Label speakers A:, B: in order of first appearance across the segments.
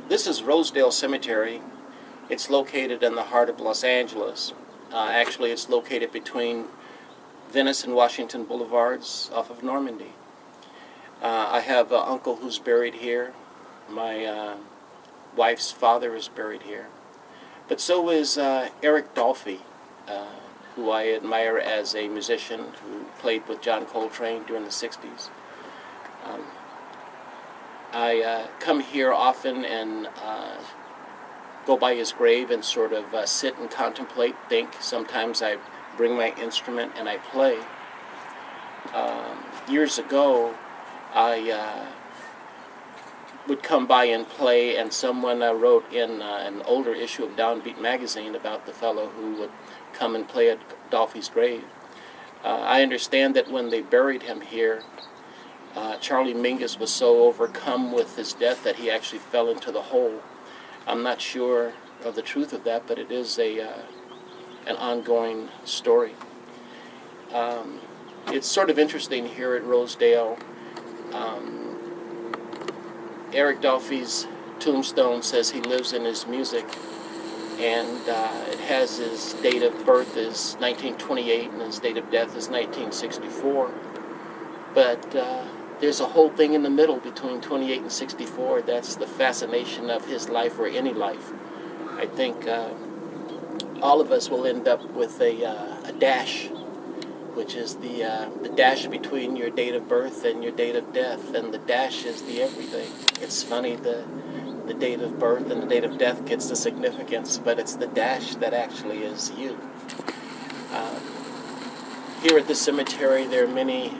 A: This is Rosedale Cemetery. It's located in the heart of Los Angeles. Actually, it's located between Venice and Washington Boulevards off of Normandy. I have an uncle who's buried here. My wife's father is buried here. But so is Eric Dolphy, who I admire as a musician who played with John Coltrane during the 60s. I come here often and go by his grave and sort of sit and contemplate, think. Sometimes I bring my instrument and I play. Years ago, I would come by and play, and someone wrote in an older issue of Downbeat magazine about the fellow who would come and play at Dolphy's grave. I understand that when they buried him here, Charlie Mingus was so overcome with his death that he actually fell into the hole. I'm not sure of the truth of that, but it is an ongoing story. It's sort of interesting here at Rosedale. Eric Dolphy's tombstone says he lives in his music, and it has his date of birth is 1928 and his date of death is 1964. But there's a whole thing in the middle between 28 and 64. That's the fascination of his life, or any life. I think all of us will end up with a dash, which is the dash between your date of birth and your date of death, and the dash is the everything. It's funny, the date of birth and the date of death gets the significance, but it's the dash that actually is you. Here at the cemetery, there are many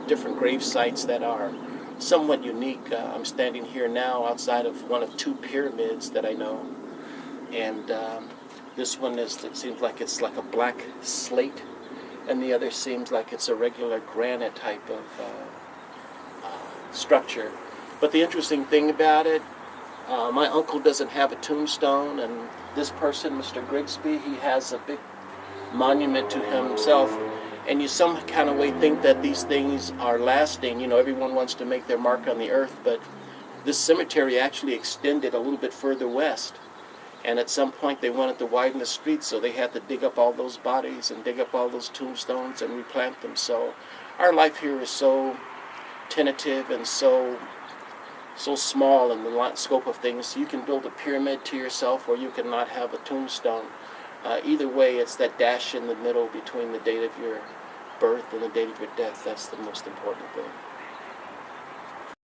A: different grave sites that are somewhat unique. I'm standing here now outside of one of two pyramids that I know, and this one it seems like it's like a black slate, and the other seems like it's a regular granite type of structure. But the interesting thing about it, my uncle doesn't have a tombstone, and this person, Mr. Grigsby, he has a big monument to himself. And you some kind of way think that these things are lasting. You know, everyone wants to make their mark on the earth, but this cemetery actually extended a little bit further west. And at some point they wanted to widen the street, so they had to dig up all those bodies and dig up all those tombstones and replant them. So our life here is so tentative and so small in the scope of things. You can build a pyramid to yourself, or you can not have a tombstone. Either way, it's that dash in the middle between the date of your birth and the date of your death. That's the most important thing.